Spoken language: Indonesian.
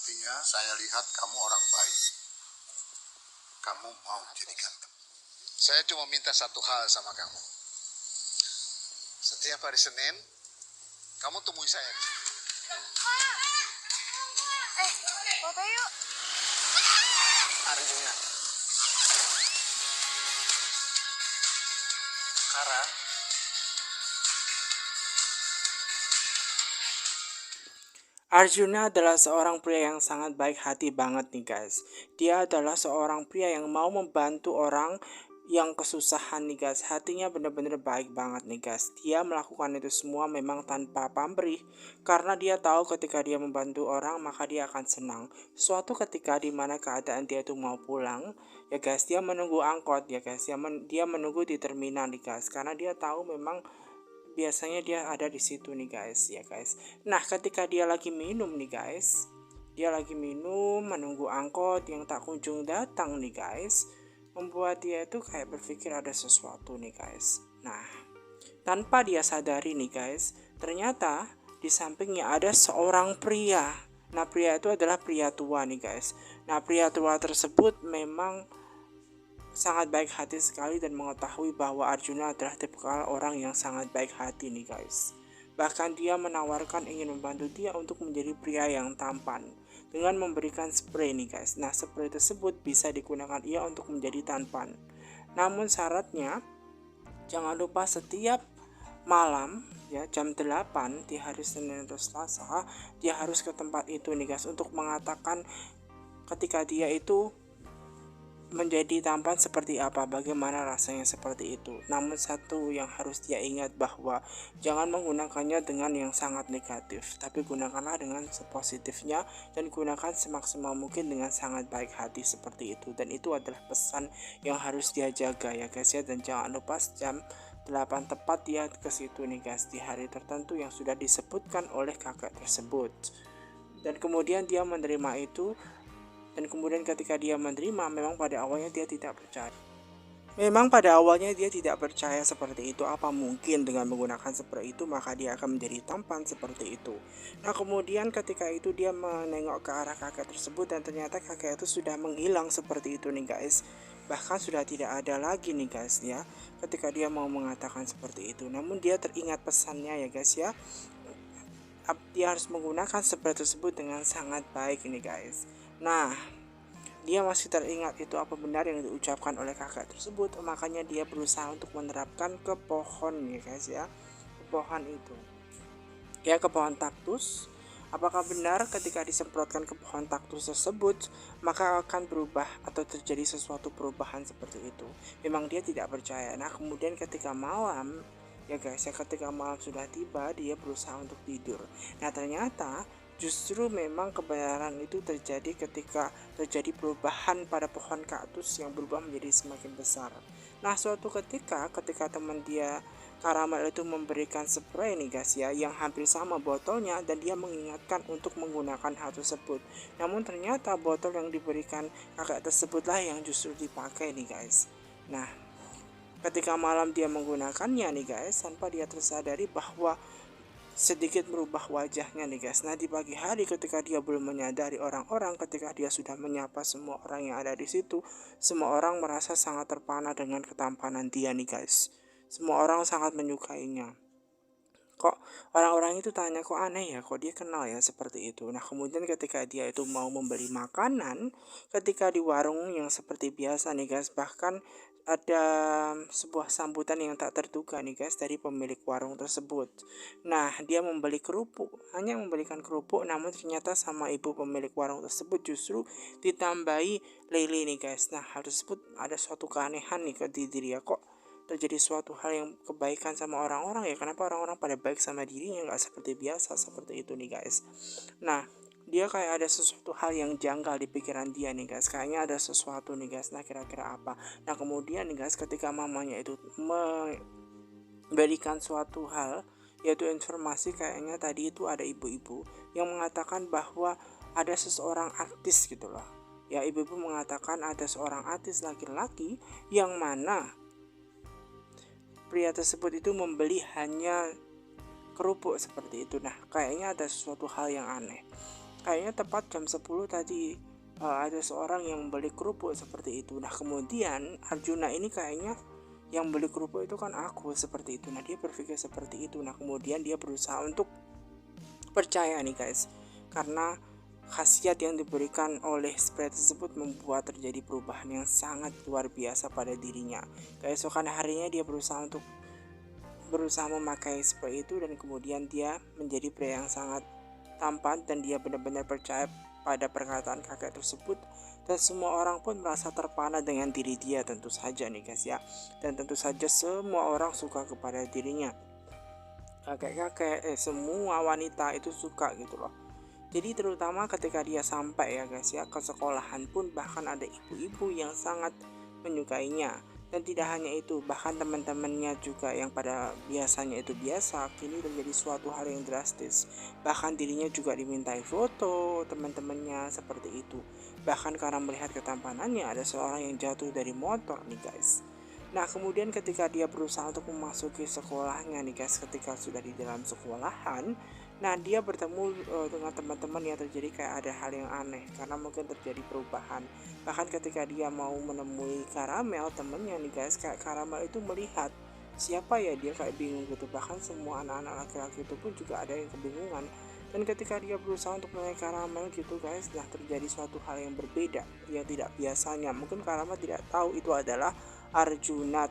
Artinya saya lihat kamu orang baik. Kamu mau jadi ganteng. Saya cuma minta satu hal sama kamu. Setiap hari Senin, kamu temui saya di sini. Foto yuk. Arjuna. Kara. Arjuna adalah seorang pria yang sangat baik hati banget nih guys. Dia adalah seorang pria yang mau membantu orang yang kesusahan nih guys. Hatinya benar-benar baik banget nih guys. Dia melakukan itu semua memang tanpa pamrih. Karena dia tahu ketika dia membantu orang maka dia akan senang. Suatu ketika dimana keadaan dia itu mau pulang, ya guys, dia menunggu angkot ya guys. Dia menunggu di terminal nih guys. Karena dia tahu memang biasanya dia ada di situ nih guys ya guys. Nah ketika dia lagi minum nih guys, dia lagi minum menunggu angkot yang tak kunjung datang nih guys, membuat dia itu kayak berpikir ada sesuatu nih guys. Nah tanpa dia sadari nih guys, ternyata di sampingnya ada seorang pria. Nah pria itu adalah pria tua nih guys. Nah pria tua tersebut memang sangat baik hati sekali dan mengetahui bahwa Arjuna adalah tipikal orang yang sangat baik hati nih guys. Bahkan dia menawarkan ingin membantu dia untuk menjadi pria yang tampan dengan memberikan spray nih guys. Nah spray tersebut bisa digunakan ia untuk menjadi tampan. Namun syaratnya jangan lupa setiap malam ya jam 8 di hari Senin atau Selasa dia harus ke tempat itu nih guys untuk mengatakan ketika dia itu menjadi tampan seperti apa, bagaimana rasanya seperti itu. Namun satu yang harus dia ingat bahwa jangan menggunakannya dengan yang sangat negatif, tapi gunakanlah dengan sepositifnya dan gunakan semaksimal mungkin dengan sangat baik hati seperti itu. Dan itu adalah pesan yang harus dia jaga ya guys ya. Dan jangan lupa jam 8 tepat dia ke situ nih guys di hari tertentu yang sudah disebutkan oleh kakek tersebut. Dan kemudian dia menerima itu. Dan kemudian ketika dia menerima, memang pada awalnya dia tidak percaya. Seperti itu. Apa mungkin dengan menggunakan spray itu maka dia akan menjadi tampan seperti itu. Nah kemudian ketika itu dia menengok ke arah kakek tersebut dan ternyata kakek itu sudah menghilang seperti itu nih guys. Bahkan sudah tidak ada lagi nih guys ya ketika dia mau mengatakan seperti itu. Namun dia teringat pesannya ya guys ya. Dia harus menggunakan spray tersebut dengan sangat baik ini guys. Nah dia masih teringat itu apa benar yang diucapkan oleh kakak tersebut, makanya dia berusaha untuk menerapkan ke pohon ya guys ya, ke pohon itu ya, ke pohon taktus. Apakah benar ketika disemprotkan ke pohon taktus tersebut maka akan berubah atau terjadi sesuatu perubahan seperti itu? Memang dia tidak percaya. Nah kemudian ketika malam ya guys ya, ketika malam sudah tiba dia berusaha untuk tidur. Nah ternyata justru memang kebenaran itu terjadi ketika terjadi perubahan pada pohon kaktus yang berubah menjadi semakin besar. Nah suatu ketika teman dia Karamel itu memberikan spray nih guys ya yang hampir sama botolnya dan dia mengingatkan untuk menggunakan hal tersebut. Namun ternyata botol yang diberikan kakak tersebutlah yang justru dipakai nih guys. Nah ketika malam dia menggunakannya nih guys tanpa dia tersadari bahwa sedikit merubah wajahnya nih guys. Nah di pagi hari ketika dia belum menyadari orang-orang, ketika dia sudah menyapa semua orang yang ada di situ, semua orang merasa sangat terpana dengan ketampanan dia nih guys. Semua orang sangat menyukainya. Kok orang-orang itu tanya kok aneh ya, kok dia kenal ya seperti itu. Nah kemudian ketika dia itu mau membeli makanan, ketika di warung yang seperti biasa nih guys, bahkan ada sebuah sambutan yang tak terduga nih guys dari pemilik warung tersebut. Nah dia membeli kerupuk, hanya membelikan kerupuk, namun ternyata sama ibu pemilik warung tersebut justru ditambahi lele nih guys. Nah hal tersebut ada suatu keanehan nih ke diri dia, kok terjadi suatu hal yang kebaikan sama orang-orang ya, kenapa orang-orang pada baik sama dirinya, nggak seperti biasa seperti itu nih guys. Nah dia kayak ada sesuatu hal yang janggal di pikiran dia nih guys, kayaknya ada sesuatu nih guys. Nah kira-kira apa? Nah kemudian nih guys ketika mamanya itu memberikan suatu hal, yaitu informasi kayaknya tadi itu ada ibu-ibu yang mengatakan bahwa ada seseorang artis gitu loh ya. Ibu-ibu mengatakan ada seorang artis laki-laki yang mana pria tersebut itu membeli hanya kerupuk seperti itu. Nah kayaknya ada sesuatu hal yang aneh. kayaknya tepat jam 10 tadi ada seorang yang beli kerupuk seperti itu. Nah kemudian Arjuna ini kayaknya yang beli kerupuk itu kan aku seperti itu. Nah dia berpikir seperti itu. Nah kemudian dia berusaha untuk percaya nih guys, karena khasiat yang diberikan oleh spray tersebut membuat terjadi perubahan yang sangat luar biasa pada dirinya. Keesokan harinya dia berusaha memakai spray itu, dan kemudian dia menjadi pria yang sangat tampan, dan dia benar-benar percaya pada perkataan kakek tersebut, dan semua orang pun merasa terpana dengan diri dia tentu saja nih guys ya. Dan tentu saja semua orang suka kepada dirinya, kakek-kakek, semua wanita itu suka gitu loh. Jadi terutama ketika dia sampai ya guys ya ke sekolahan pun, bahkan ada ibu-ibu yang sangat menyukainya. Dan tidak hanya itu, bahkan teman-temannya juga yang pada biasanya itu biasa, kini menjadi suatu hal yang drastis. Bahkan dirinya juga dimintai foto teman-temannya seperti itu. Bahkan karena melihat ketampanannya, ada seorang yang jatuh dari motor nih guys. Nah kemudian ketika dia berusaha untuk memasuki sekolahnya nih guys, ketika sudah di dalam sekolahan, nah dia bertemu dengan teman-teman yang terjadi kayak ada hal yang aneh, karena mungkin terjadi perubahan. Bahkan ketika dia mau menemui Karamel temennya nih guys, kayak Karamel itu melihat siapa ya, dia kayak bingung gitu. Bahkan semua anak-anak laki-laki itu pun juga ada yang kebingungan. Dan ketika dia berusaha untuk menemui Karamel gitu guys, nah terjadi suatu hal yang berbeda yang tidak biasanya. Mungkin Karamel tidak tahu itu adalah Arjuna,